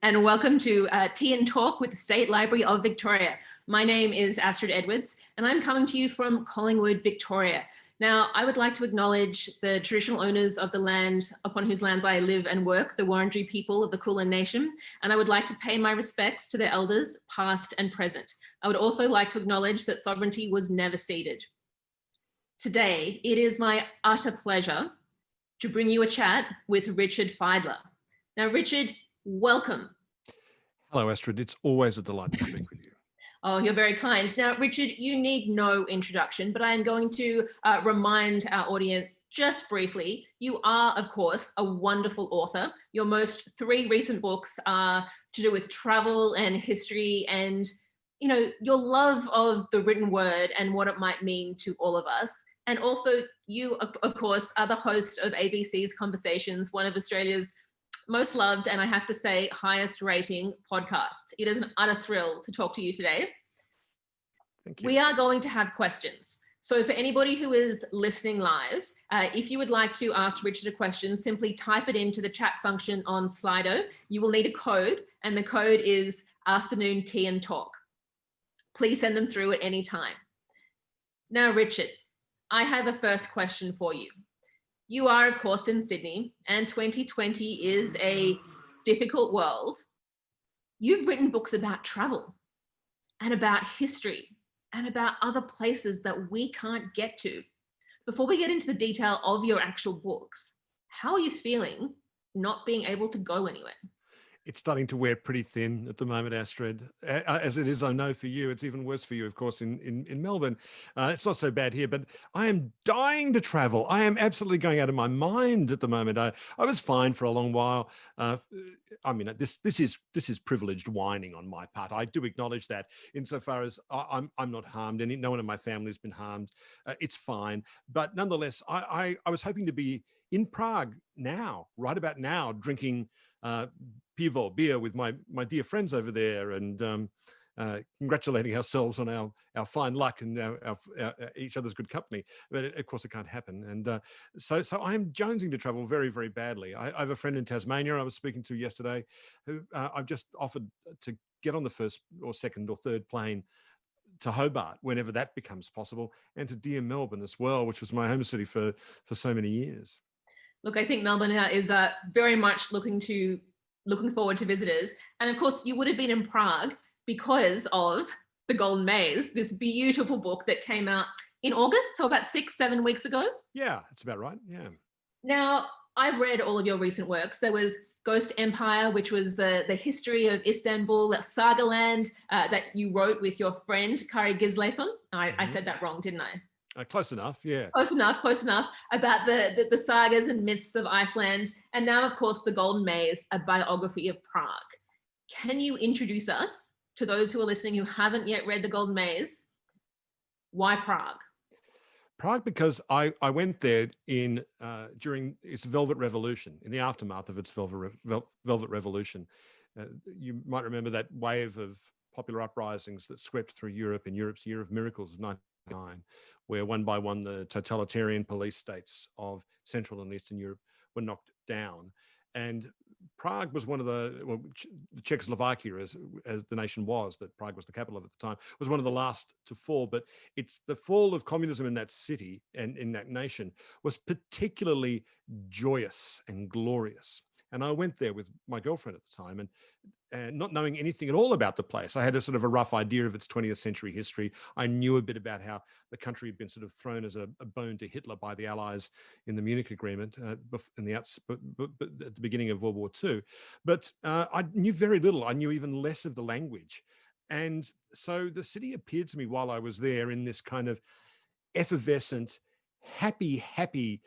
and welcome to Tea and Talk with the State Library of Victoria. My name is Astrid Edwards, and I'm coming to you from Collingwood, Victoria. Now, I would like to acknowledge the traditional owners of the land upon whose lands I live and work, the Wurundjeri people of the Kulin Nation, and I would like to pay my respects to their elders, past and present. I would also like to acknowledge that sovereignty was never ceded. Today, it is my utter pleasure to bring you a chat with Richard Fidler. Now, Richard, welcome. Hello, Astrid. It's always a delight to speak with you. Oh, you're very kind. Now, Richard, you need no introduction, but I am going to remind our audience just briefly, you are, of course, a wonderful author. Your most three recent books are to do with travel and history and, you know, your love of the written word and what it might mean to all of us. And also you, of course, are the host of ABC's Conversations, one of Australia's most loved and I have to say highest rating podcasts. It is an utter thrill to talk to you today. Thank you. We are going to have questions. So for anybody who is listening live, if you would like to ask Richard a question, simply type it into the chat function on Slido. You will need a code and the code is Afternoon Tea and Talk. Please send them through at any time. Now, Richard, I have a first question for you. You are, of course, in Sydney, and 2020 is a difficult world. You've written books about travel and about history and about other places that we can't get to. Before we get into the detail of your actual books, how are you feeling not being able to go anywhere? It's starting to wear pretty thin at the moment, Astrid. As it is, I know for you, it's even worse for you, of course, in Melbourne. It's not so bad here, but I am dying to travel. I am absolutely going out of my mind at the moment. I was fine for a long while. I mean, this is privileged whining on my part. I do acknowledge that insofar as I'm not harmed. No one in my family has been harmed. It's fine. But nonetheless, I was hoping to be in Prague now, right about now, drinking pivo, beer with my dear friends over there and congratulating ourselves on our fine luck and our each other's good company. But of course it can't happen. And so I am jonesing to travel very, very badly. I have a friend in Tasmania I was speaking to yesterday who I've just offered to get on the first or second or third plane to Hobart whenever that becomes possible, and to dear Melbourne as well, which was my home city for so many years. Look, I think Melbourne is very much looking forward to visitors. And of course, you would have been in Prague because of The Golden Maze, this beautiful book that came out in August, so about 6-7 weeks ago. Yeah, that's about right. Yeah. Now, I've read all of your recent works. There was Ghost Empire, which was the history of Istanbul, that Sagaland that you wrote with your friend, Kari Gislason. I said that wrong, didn't I? Close enough, yeah. Close enough, about the sagas and myths of Iceland. And now, of course, The Golden Maze, a biography of Prague. Can you introduce us to those who are listening who haven't yet read The Golden Maze? Why Prague? Prague, because I went there during its Velvet Revolution, in the aftermath of its Velvet Revolution. You might remember that wave of popular uprisings that swept through Europe in Europe's Year of Miracles of 1999, where one by one the totalitarian police states of Central and Eastern Europe were knocked down. And Prague was one of Czechoslovakia, as the nation was, that Prague was the capital of at the time, was one of the last to fall. But it's the fall of communism in that city and in that nation was particularly joyous and glorious. And I went there with my girlfriend at the time, and not knowing anything at all about the place. I had a sort of a rough idea of its 20th century history. I knew a bit about how the country had been sort of thrown as a bone to Hitler by the Allies in the Munich Agreement at the beginning of World War II. But I knew very little. I knew even less of the language. And so the city appeared to me while I was there in this kind of effervescent, happy,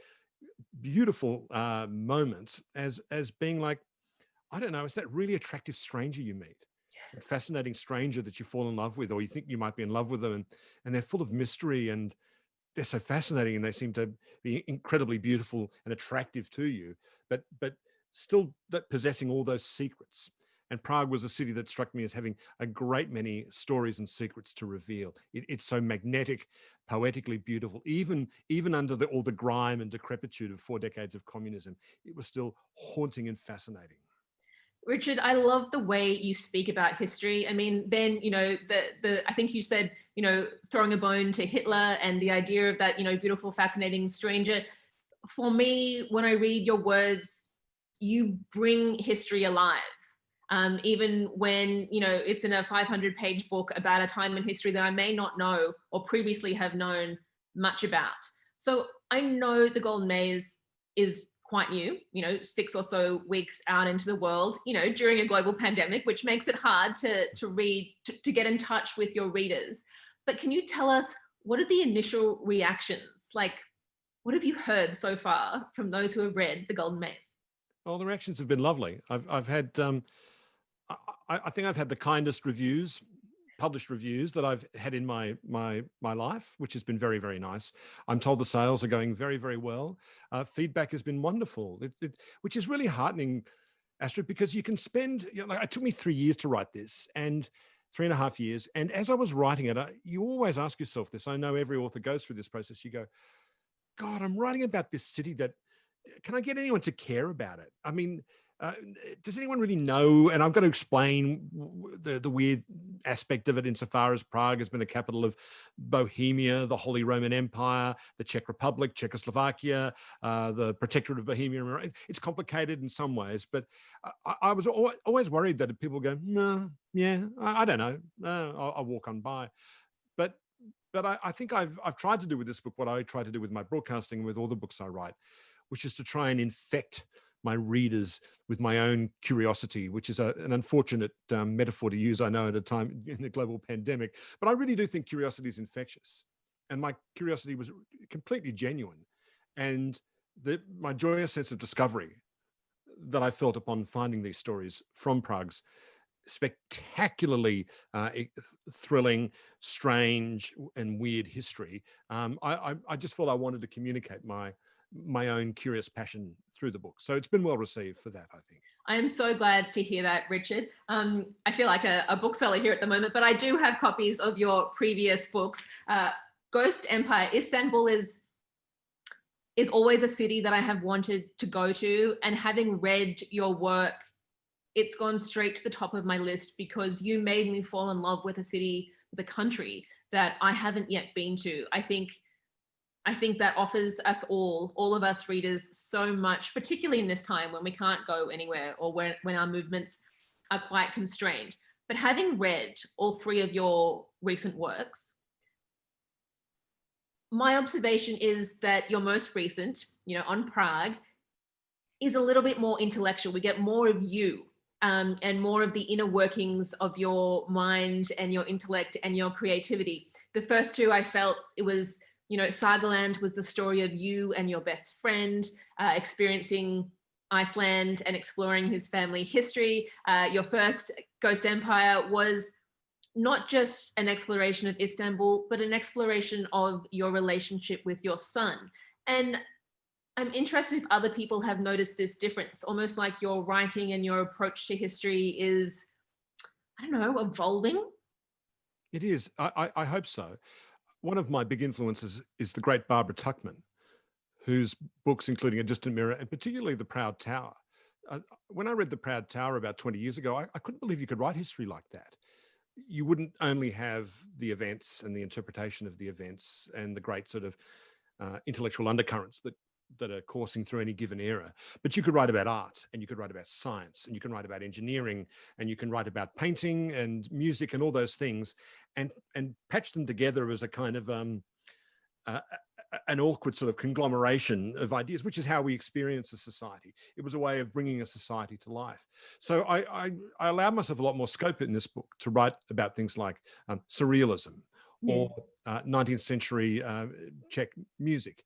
beautiful moment as being like, I don't know, it's that really attractive stranger you meet, a fascinating stranger that you fall in love with, or you think you might be in love with them, and they're full of mystery and they're so fascinating and they seem to be incredibly beautiful and attractive to you, but still possessing all those secrets. And Prague was a city that struck me as having a great many stories and secrets to reveal. It's so magnetic, poetically beautiful. Even under all the grime and decrepitude of 4 decades of communism, it was still haunting and fascinating. Richard, I love the way you speak about history. I mean, then, I think you said, throwing a bone to Hitler and the idea of that, beautiful, fascinating stranger. For me, when I read your words, you bring history alive. Even when, it's in a 500-page book about a time in history that I may not know or previously have known much about. So I know the Golden Maze is quite new, 6 or so weeks out into the world, during a global pandemic, which makes it hard to read, to get in touch with your readers. But can you tell us, what are the initial reactions? Like, what have you heard so far from those who have read The Golden Maze? Well, the reactions have been lovely. I've had, I think I've had the kindest reviews, published reviews that I've had in my life, which has been very, very nice. I'm told the sales are going very, very well. Feedback has been wonderful, which is really heartening, Astrid, because you can spend, like, it took me 3 years to write this, and 3.5 years. And as I was writing it, you always ask yourself this. I know every author goes through this process. You go, God, I'm writing about this city that, can I get anyone to care about it? I mean, does anyone really know? And I've got to explain the weird aspect of it insofar as Prague has been the capital of Bohemia, the Holy Roman Empire, the Czech Republic, Czechoslovakia, the Protectorate of Bohemia. It's complicated in some ways, but I was always worried that people go, no, yeah, I don't know, I'll walk on by. But I think I've tried to do with this book what I try to do with my broadcasting, with all the books I write, which is to try and infect my readers with my own curiosity, which is an unfortunate metaphor to use, I know, at a time in the global pandemic. But I really do think curiosity is infectious. And my curiosity was completely genuine. And my joyous sense of discovery that I felt upon finding these stories from Prague's spectacularly thrilling, strange, and weird history, I just felt I wanted to communicate my own curious passion through the book. So it's been well received for that, I think. I am so glad to hear that, Richard. I feel like a bookseller here at the moment, but I do have copies of your previous books. Ghost Empire, Istanbul is always a city that I have wanted to go to, and having read your work, it's gone straight to the top of my list because you made me fall in love with a city, with a country that I haven't yet been to. I think that offers us all of us readers, so much, particularly in this time when we can't go anywhere or when our movements are quite constrained. But having read all 3 of your recent works, my observation is that your most recent, on Prague, is a little bit more intellectual. We get more of you, and more of the inner workings of your mind and your intellect and your creativity. The first 2, I felt it was, Sagaland was the story of you and your best friend experiencing Iceland and exploring his family history. Your first, Ghost Empire, was not just an exploration of Istanbul, but an exploration of your relationship with your son. And I'm interested if other people have noticed this difference, almost like your writing and your approach to history is, I don't know, evolving. It is. I hope so. One of my big influences is the great Barbara Tuchman, whose books, including A Distant Mirror and particularly The Proud Tower. When I read The Proud Tower about 20 years ago, I couldn't believe you could write history like that. You wouldn't only have the events and the interpretation of the events and the great sort of intellectual undercurrents that are coursing through any given era, but you could write about art, and you could write about science, and you can write about engineering, and you can write about painting and music and all those things, and patch them together as a kind of an awkward sort of conglomeration of ideas, which is how we experience a society. It was a way of bringing a society to life. So I allowed myself a lot more scope in this book to write about things like surrealism, or 19th century Czech music,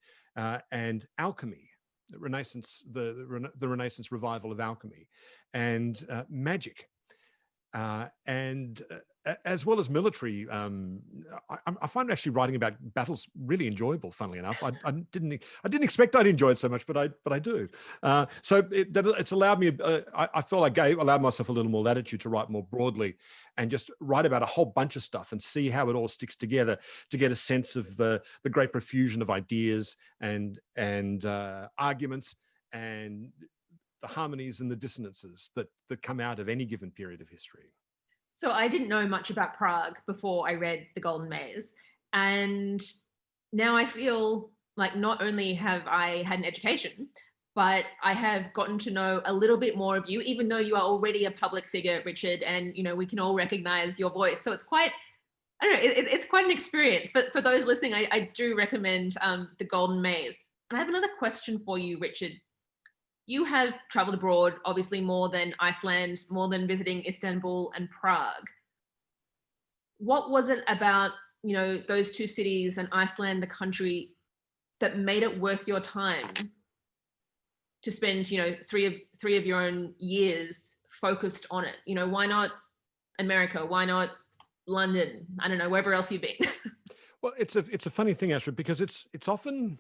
and alchemy, the Renaissance, the Renaissance revival of alchemy, and magic, and as well as military. I find actually writing about battles really enjoyable. Funnily enough, I didn't expect I'd enjoy it so much, but I do. So it's allowed me. I felt allowed myself a little more latitude to write more broadly, and just write about a whole bunch of stuff and see how it all sticks together to get a sense of the great profusion of ideas and arguments and the harmonies and the dissonances that come out of any given period of history. So I didn't know much about Prague before I read The Golden Maze. And now I feel like not only have I had an education, but I have gotten to know a little bit more of you, even though you are already a public figure, Richard, and we can all recognize your voice. So it's quite, I don't know, it's quite an experience. But for those listening, I do recommend The Golden Maze. And I have another question for you, Richard. You have traveled abroad, obviously more than Iceland, more than visiting Istanbul and Prague. What was it about, those two cities and Iceland, the country, that made it worth your time to spend, three of your own years focused on it? Why not America? Why not London? I don't know, wherever else you've been. Well, it's a funny thing, Astrid, because it's often,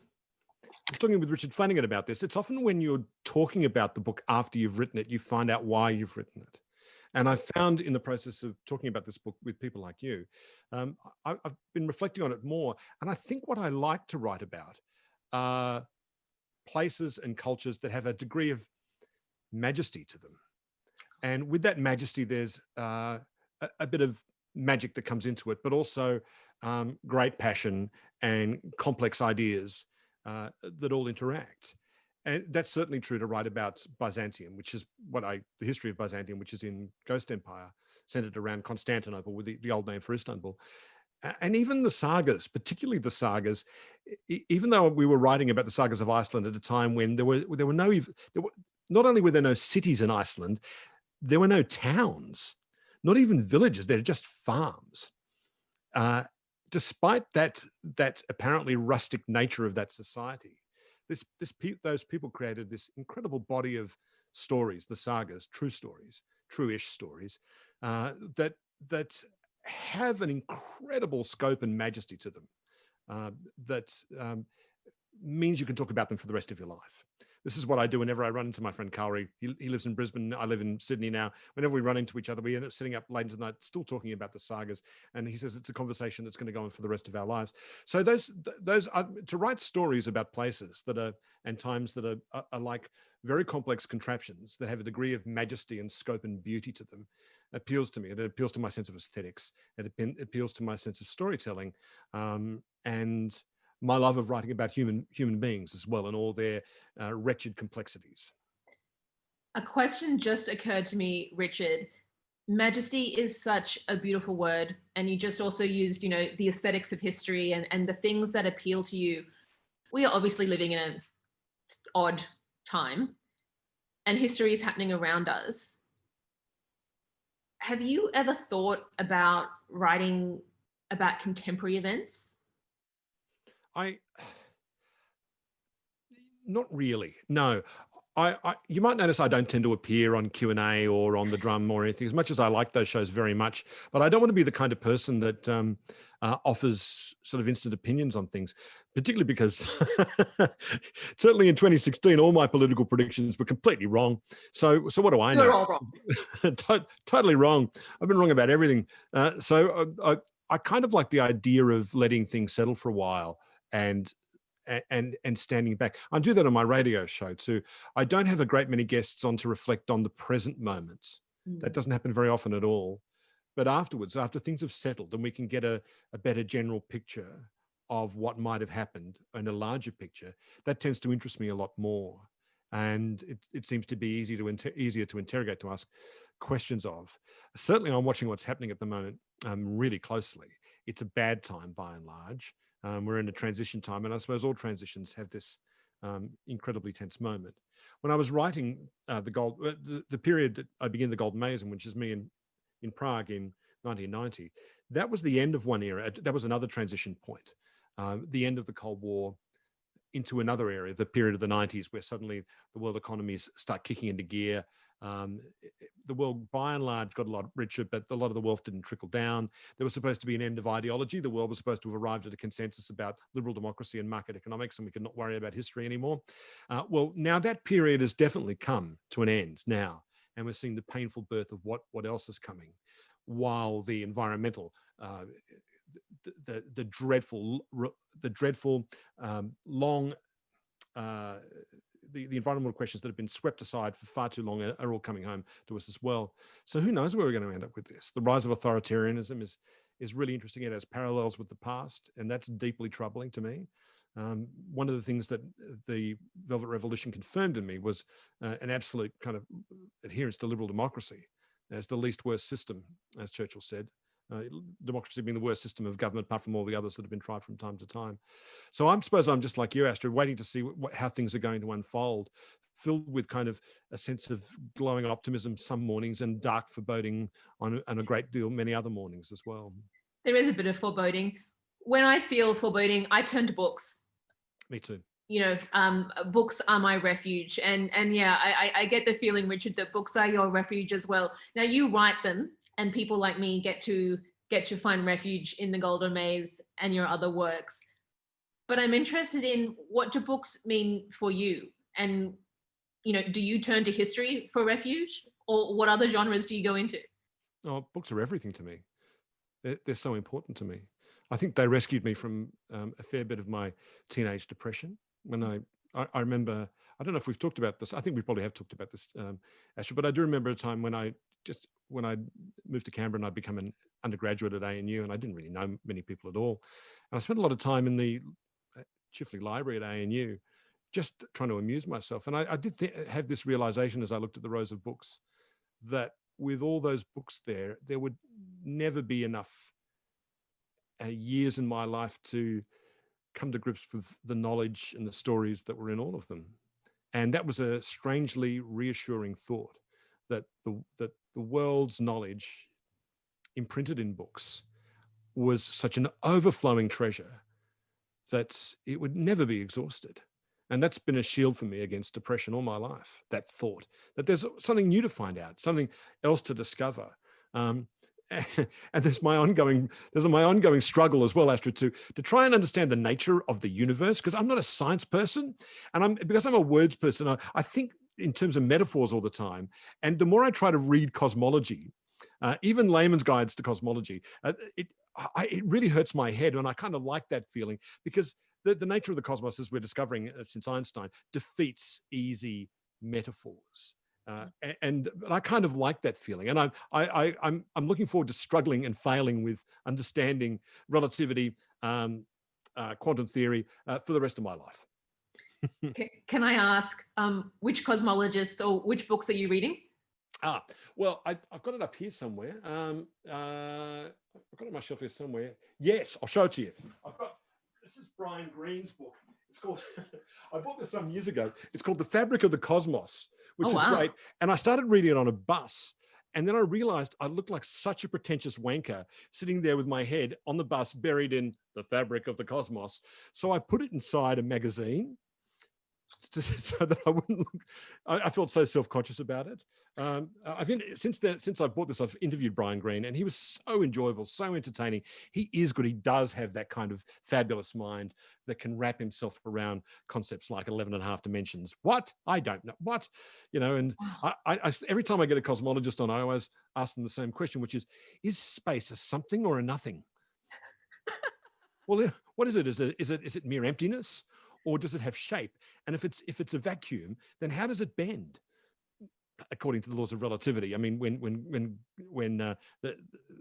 I was talking with Richard Flanagan about this. It's often when you're talking about the book after you've written it, you find out why you've written it. And I found in the process of talking about this book with people like you, I've been reflecting on it more. And I think what I like to write about are places and cultures that have a degree of majesty to them. And with that majesty, there's a bit of magic that comes into it, but also great passion and complex ideas that all interact. And that's certainly true to write about Byzantium, which is the history of Byzantium, which is in Ghost Empire, centered around Constantinople, with the old name for Istanbul. And even the sagas, particularly the sagas, even though we were writing about the sagas of Iceland at a time when not only were there no cities in Iceland, there were no towns, not even villages, they're just farms. Despite that apparently rustic nature of that society, those people created this incredible body of stories, the sagas, true-ish stories, that have an incredible scope and majesty to them, that means you can talk about them for the rest of your life. This is what I do whenever I run into my friend Carl. He lives in Brisbane. I live in Sydney now. Whenever we run into each other, we end up sitting up late into the night, still talking about the sagas. And he says it's a conversation that's going to go on for the rest of our lives. So those are, to write stories about places that are, and times that are like very complex contraptions that have a degree of majesty and scope and beauty to them, appeals to me. It appeals to my sense of aesthetics. It appeals to my sense of storytelling, and my love of writing about human beings as well, and all their wretched complexities. A question just occurred to me, Richard. Majesty is such a beautiful word, and you just also used, the aesthetics of history and the things that appeal to you. We are obviously living in an odd time, and history is happening around us. Have you ever thought about writing about contemporary events? Not really, no. You might notice I don't tend to appear on Q&A or on The Drum or anything, as much as I like those shows very much. But I don't want to be the kind of person that offers sort of instant opinions on things, particularly because certainly in 2016, all my political predictions were completely wrong. So what do I know? You're all wrong. Totally wrong. I've been wrong about everything. So I kind of like the idea of letting things settle for a while and standing back. I do that on my radio show too. I don't have a great many guests on to reflect on the present moments. That doesn't happen very often at all. But afterwards, after things have settled and we can get a better general picture of what might have happened and a larger picture, that tends to interest me a lot more. And it seems to be easier to interrogate, to ask questions of. Certainly I'm watching what's happening at the moment really closely. It's a bad time by and large. We're in a transition time, and I suppose all transitions have this incredibly tense moment. When I was writing the period that I began The Golden Maze in, which is me in Prague in 1990, that was the end of one era. That was another transition point, the end of the Cold War into another area, the period of the 90s, where suddenly the world economies start kicking into gear. The world, by and large, got a lot richer, but a lot of the wealth didn't trickle down. There was supposed to be an end of ideology. The world was supposed to have arrived at a consensus about liberal democracy and market economics, and we could not worry about history anymore. Well, now that period has definitely come to an end now, and we're seeing the painful birth of what else is coming, while the environmental, the dreadful long the environmental questions that have been swept aside for far too long are all coming home to us as well. So who knows where we're going to end up with this? The rise of authoritarianism is really interesting. It has parallels with the past, and that's deeply troubling to me. One of the things that the Velvet Revolution confirmed in me was an absolute kind of adherence to liberal democracy as the least worst system, as Churchill said. Democracy being the worst system of government, apart from all the others that have been tried from time to time. So I suppose I'm just like you, Astrid, waiting to see how things are going to unfold, filled with kind of a sense of glowing optimism some mornings and dark foreboding on a great deal many other mornings as well. There is a bit of foreboding. When I feel foreboding, I turn to books. Me too. Books are my refuge. And yeah, I get the feeling, Richard, that books are your refuge as well. Now you write them and people like me get to find refuge in The Golden Maze and your other works. But I'm interested in, what do books mean for you? And, do you turn to history for refuge, or what other genres do you go into? Oh, books are everything to me. They're so important to me. I think they rescued me from a fair bit of my teenage depression. When I remember, I don't know if we've talked about this. I think we probably have talked about this, Astrid, but I do remember a time when I moved to Canberra and I'd become an undergraduate at ANU, and I didn't really know many people at all. And I spent a lot of time in the Chifley Library at ANU, just trying to amuse myself. And I did have this realization as I looked at the rows of books, that with all those books there would never be enough years in my life to come to grips with the knowledge and the stories that were in all of them. And that was a strangely reassuring thought, that the world's knowledge imprinted in books was such an overflowing treasure that it would never be exhausted. And that's been a shield for me against depression all my life, that thought that there's something new to find out, something else to discover. And there's my ongoing struggle as well, Astrid, to try and understand the nature of the universe, because I'm not a science person, and because I'm a words person, I think in terms of metaphors all the time. And the more I try to read cosmology, even layman's guides to cosmology, it really hurts my head, and I kind of like that feeling, because the nature of the cosmos, as we're discovering since Einstein, defeats easy metaphors. And I kind of like that feeling, and I'm looking forward to struggling and failing with understanding relativity, quantum theory for the rest of my life. Can I ask which cosmologists or which books are you reading? Well, I've got it up here somewhere. I've got it on my shelf here somewhere. Yes, I'll show it to you. This is Brian Greene's book. It's called, I bought this some years ago. It's called The Fabric of the Cosmos, which is great. And I started reading it on a bus. And then I realized I looked like such a pretentious wanker sitting there with my head on the bus buried in The Fabric of the Cosmos. So I put it inside a magazine so that I wouldn't look, I felt so self-conscious about it. Since I bought this, I've interviewed Brian Greene, and he was so enjoyable, so entertaining. He is good. He does have that kind of fabulous mind that can wrap himself around concepts like 11 and a half dimensions. What? I don't know. What? And I every time I get a cosmologist on, I always ask them the same question, which is space a something or a nothing? Well, what is it? Is it mere emptiness? Or does it have shape? And if it's a vacuum, then how does it bend? According to the laws of relativity. I mean, when the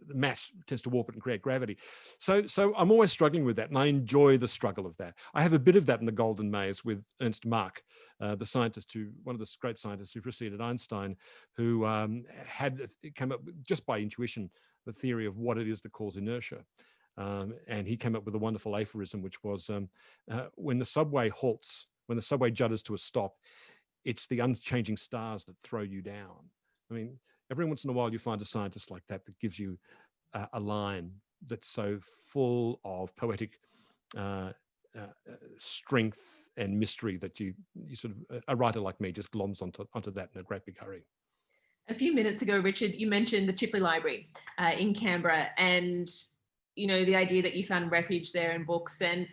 mass tends to warp it and create gravity. So I'm always struggling with that, and I enjoy the struggle of that. I have a bit of that in The Golden Maze with Ernst Mach, the scientist one of the great scientists who preceded Einstein, who came up just by intuition the theory of what it is that causes inertia. And he came up with a wonderful aphorism, which was, when the subway halts, when the subway judders to a stop, it's the unchanging stars that throw you down. I mean, every once in a while you find a scientist like that gives you a line that's so full of poetic strength and mystery that you sort of, a writer like me just gloms onto that in a great big hurry. A few minutes ago, Richard, you mentioned the Chifley Library in Canberra, and the idea that you found refuge there in books. And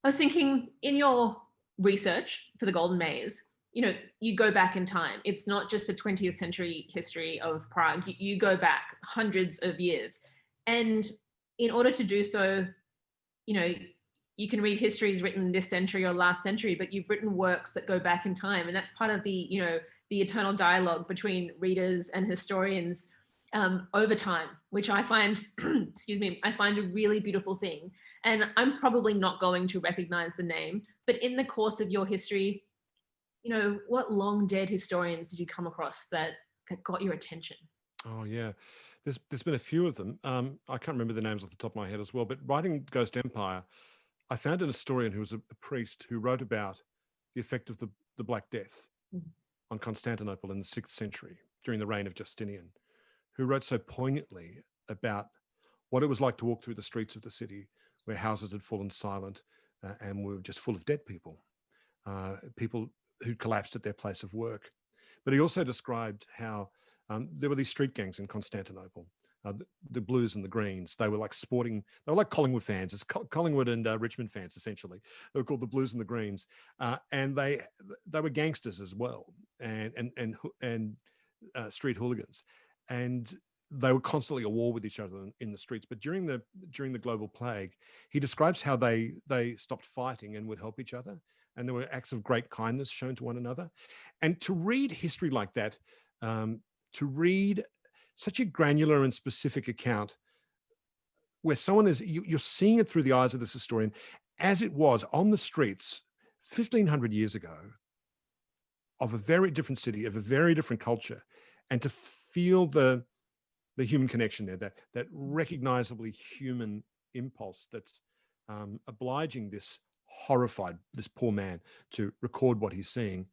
I was thinking, in your research for The Golden Maze, you go back in time. It's not just a 20th century history of Prague. You go back hundreds of years. And in order to do so, you can read histories written this century or last century, but you've written works that go back in time. And that's part of the, the eternal dialogue between readers and historians over time, which I find, excuse me, I find a really beautiful thing. And I'm probably not going to recognize the name, but in the course of your history, what long dead historians did you come across that got your attention? Oh yeah, there's been a few of them. I can't remember the names off the top of my head as well. But writing Ghost Empire, I found an historian who was a priest who wrote about the effect of the Black Death Mhm. on Constantinople in the 6th century during the reign of Justinian, who wrote so poignantly about what it was like to walk through the streets of the city where houses had fallen silent and were just full of dead people, people who collapsed at their place of work. But he also described how there were these street gangs in Constantinople, the Blues and the Greens. They were like they were like Collingwood fans. It's Collingwood and Richmond fans, essentially. They were called the Blues and the Greens. And they were gangsters as well, and street hooligans. And they were constantly at war with each other in the streets. But during the global plague, he describes how they stopped fighting and would help each other. And there were acts of great kindness shown to one another. And to read history like that, to read such a granular and specific account where someone you're seeing it through the eyes of this historian as it was on the streets 1,500 years ago of a very different city, of a very different culture, and to feel the human connection there, that recognizably human impulse that's obliging this poor man to record what he's seeing.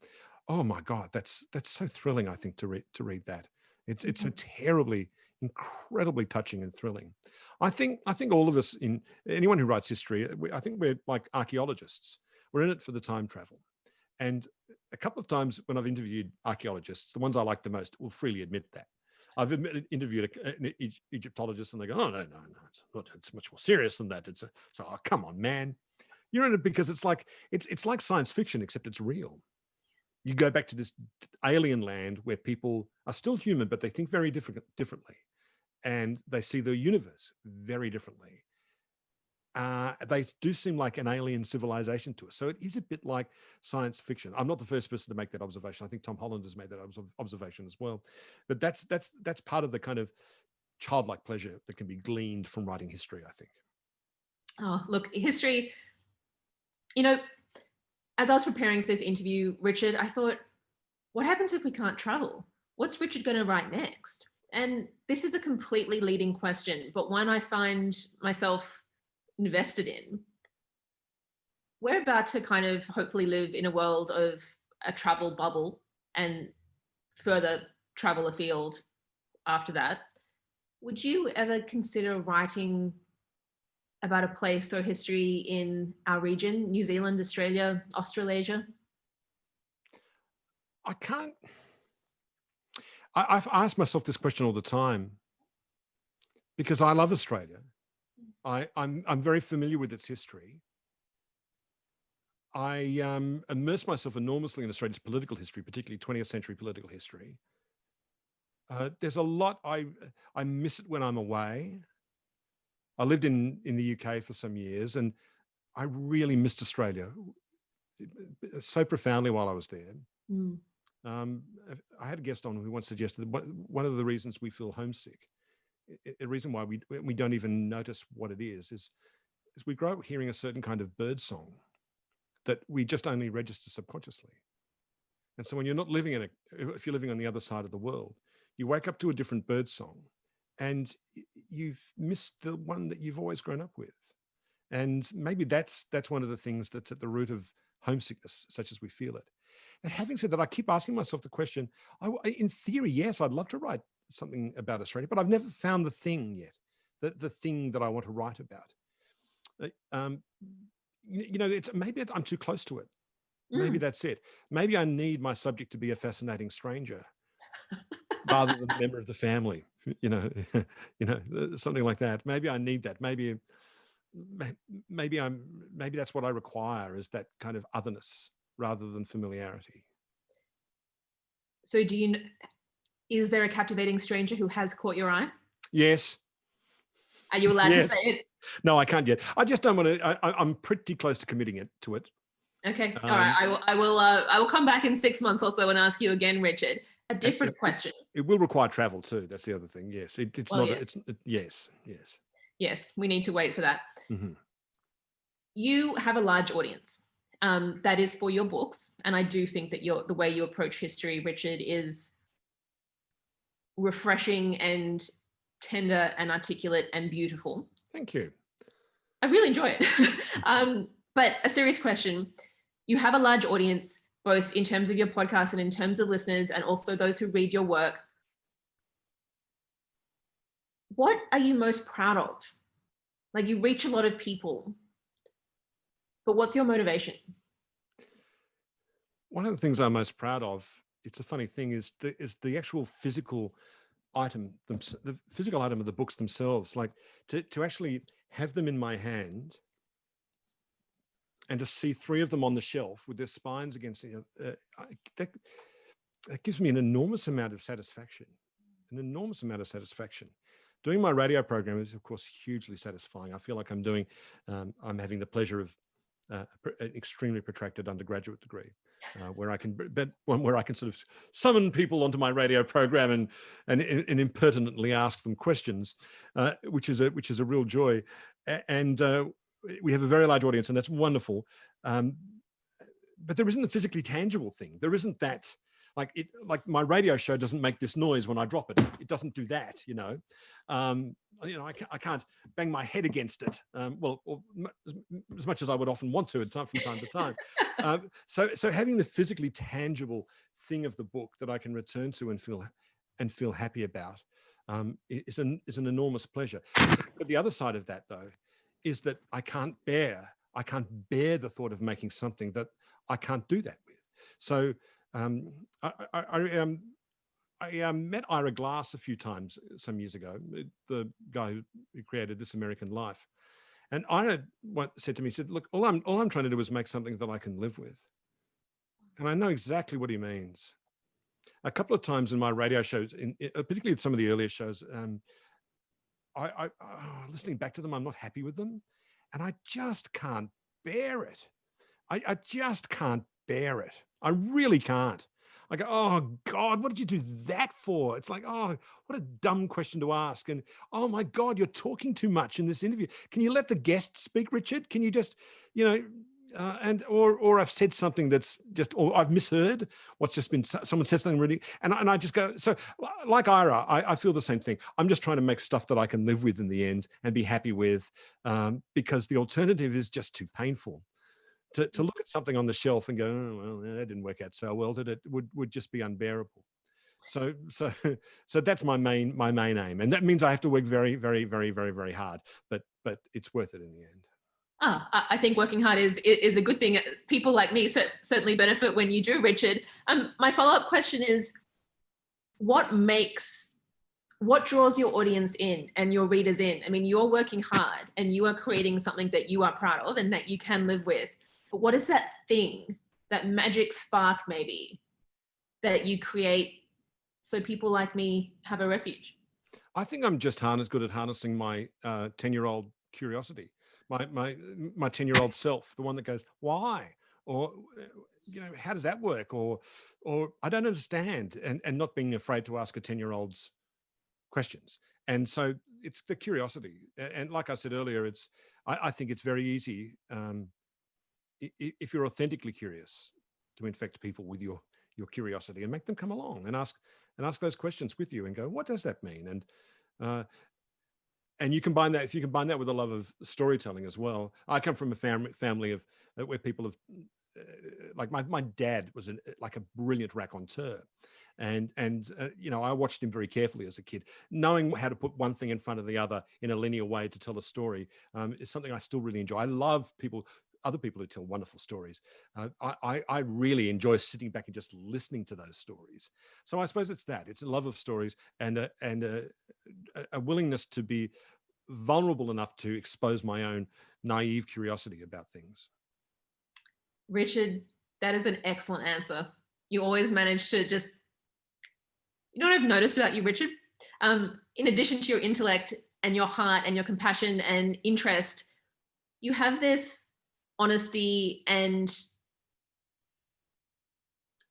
Oh my God, that's so thrilling, I think, to read that. It's so terribly, incredibly touching and thrilling. I think all of us, anyone who writes history, I think we're like archaeologists. We're in it for the time travel. And a couple of times when I've interviewed archaeologists, the ones I like the most will freely admit that. I've interviewed an Egyptologist and they go, oh, no, it's much more serious than that. Oh, come on, man. You're in it because it's like science fiction, except it's real. You go back to this alien land where people are still human, but they think very differently. And they see the universe very differently. They do seem like an alien civilization to us. So it is a bit like science fiction. I'm not the first person to make that observation. I think Tom Holland has made that observation as well. But that's part of the kind of childlike pleasure that can be gleaned from writing history, I think. Oh, look, history, as I was preparing for this interview, Richard, I thought, what happens if we can't travel? What's Richard going to write next? And this is a completely leading question, but one I find myself invested in. We're about to kind of hopefully live in a world of a travel bubble and further travel afield after that. Would you ever consider writing about a place or history in our region, New Zealand, Australia, Australasia? I've asked myself this question all the time because I love Australia. I'm very familiar with its history. I immerse myself enormously in Australia's political history, particularly 20th century political history. There's a lot I miss it when I'm away. I lived in the UK for some years, and I really missed Australia so profoundly while I was there. Mm. I had a guest on who once suggested that one of the reasons we feel homesick, a reason why we don't even notice what it is we grow up hearing a certain kind of bird song that we just only register subconsciously. And so when you're not living if you're living on the other side of the world, you wake up to a different bird song and you've missed the one that you've always grown up with. And maybe that's one of the things that's at the root of homesickness, such as we feel it. And having said that, I keep asking myself the question, in theory, yes, I'd love to write something about Australia, but I've never found the thing yet, the thing that I want to write about. Maybe I'm too close to it. Maybe that's it. Maybe I need my subject to be a fascinating stranger rather than a member of the family, something like that. Maybe I need that. Maybe that's what I require, is that kind of otherness rather than familiarity. So is there a captivating stranger who has caught your eye? Yes. Are you allowed to say it? No, I can't yet. I just don't want to. I'm pretty close to committing it to it. Okay. All right. I will come back in 6 months or so and ask you again, Richard. A And different question. it will require travel too. That's the other thing. Yes, it's Well, not. yeah. Yes, yes. Yes, we need to wait for that. Hmm. You have a large audience that is for your books, and I do think that the way you approach history, Richard, is refreshing and tender and articulate and beautiful. Thank you. I really enjoy it. But a serious question. You have a large audience, both in terms of your podcast and in terms of listeners, and also those who read your work. What are you most proud of? Like, you reach a lot of people, but what's your motivation? One of the things I'm most proud of, it's a funny thing, is the actual physical item, the physical item of the books themselves. Like to actually have them in my hand and to see 3 of them on the shelf with their spines against each other, that gives me an enormous amount of satisfaction. An enormous amount of satisfaction. Doing my radio program is, of course, hugely satisfying. I feel like I'm having the pleasure of an extremely protracted undergraduate degree, where I can sort of summon people onto my radio program and impertinently ask them questions, which is a real joy. And we have a very large audience, and that's wonderful. But there isn't the physically tangible thing. There isn't that. Like my radio show doesn't make this noise when I drop it. It doesn't do that, I can't bang my head against it. Or as much as I would often want to from time to time. So having the physically tangible thing of the book that I can return to and feel happy about is an enormous pleasure. But the other side of that, though, is that I can't bear the thought of making something that I can't do that with. So I met Ira Glass a few times some years ago, the guy who created This American Life. And Ira said to me, look, all I'm trying to do is make something that I can live with. And I know exactly what he means. A couple of times in my radio shows, particularly some of the earlier shows, listening back to them, I'm not happy with them. And I just can't bear it. I just can't bear it. I really can't. I go, oh God, what did you do that for? It's like, oh, what a dumb question to ask. And oh my God, you're talking too much in this interview. Can you let the guest speak, Richard? Can you just, or I've said something that's just, or I've misheard what's just been, someone said something really, and I just go, so like Ira, I feel the same thing. I'm just trying to make stuff that I can live with in the end and be happy with, because the alternative is just too painful. To look at something on the shelf and go, oh, well, that didn't work out so well, did it? Would just be unbearable. So that's my main aim, and that means I have to work very, very, very, very, very hard. But it's worth it in the end. I think working hard is a good thing. People like me certainly benefit when you do, Richard. My follow-up question is, what draws your audience in and your readers in? I mean, you're working hard and you are creating something that you are proud of and that you can live with. But what is that thing, that magic spark maybe, that you create so people like me have a refuge? I think I'm just good at harnessing my 10-year-old curiosity, my 10-year-old self, the one that goes, why? Or, how does that work? Or I don't understand, and not being afraid to ask a 10-year-old's questions. And so it's the curiosity. And like I said earlier, I think it's very easy, if you're authentically curious, to infect people with your curiosity and make them come along and ask those questions with you and go, what does that mean? And you combine that, if you combine that with a love of storytelling as well. I come from a family of where people have, like my dad was like a brilliant raconteur. And I watched him very carefully as a kid. Knowing how to put one thing in front of the other in a linear way to tell a story is something I still really enjoy. I love other people who tell wonderful stories. I really enjoy sitting back and just listening to those stories. So I suppose it's a love of stories and a willingness to be vulnerable enough to expose my own naive curiosity about things. Richard, that is an excellent answer. You always manage to just, you know what I've noticed about you, Richard? In addition to your intellect, and your heart and your compassion and interest, you have this honesty and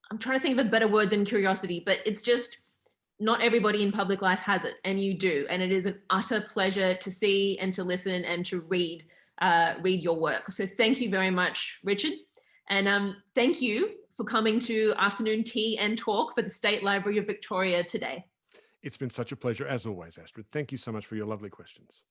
I'm trying to think of a better word than curiosity, but it's just not everybody in public life has it, and you do. And it is an utter pleasure to see and to listen and to read your work. So thank you very much, Richard. And thank you for coming to Afternoon Tea and Talk for the State Library of Victoria today. It's been such a pleasure, as always, Astrid. Thank you so much for your lovely questions.